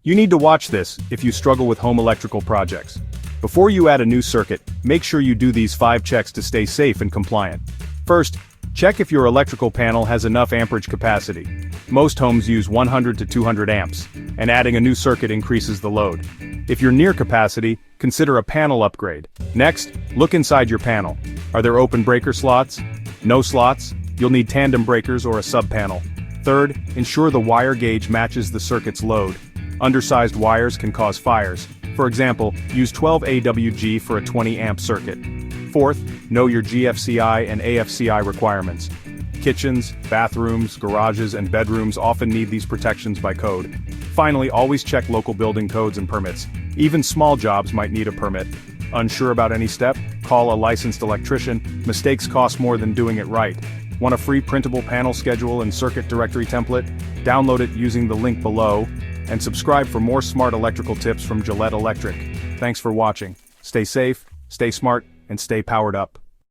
You need to watch this if you struggle with home electrical projects. Before you add a new circuit, make sure you do these 5 checks to stay safe and compliant. First, check if your electrical panel has enough amperage capacity. Most homes use 100 to 200 amps, and adding a new circuit increases the load. If you're near capacity, consider a panel upgrade. Next, look inside your panel. Are there open breaker slots? No slots? You'll need tandem breakers or a sub-panel. Third, ensure the wire gauge matches the circuit's load. Undersized wires can cause fires. For example, use 12 AWG for a 20 amp circuit. Fourth, know your GFCI and AFCI requirements. Kitchens, bathrooms, garages, and bedrooms often need these protections by code. Finally, always check local building codes and permits. Even small jobs might need a permit. Unsure about any step? Call a licensed electrician. Mistakes cost more than doing it right. Want a free printable panel schedule and circuit directory template? Download it using the link below, and subscribe for more smart electrical tips from Gillett Electric. Thanks for watching. Stay safe, stay smart, and stay powered up.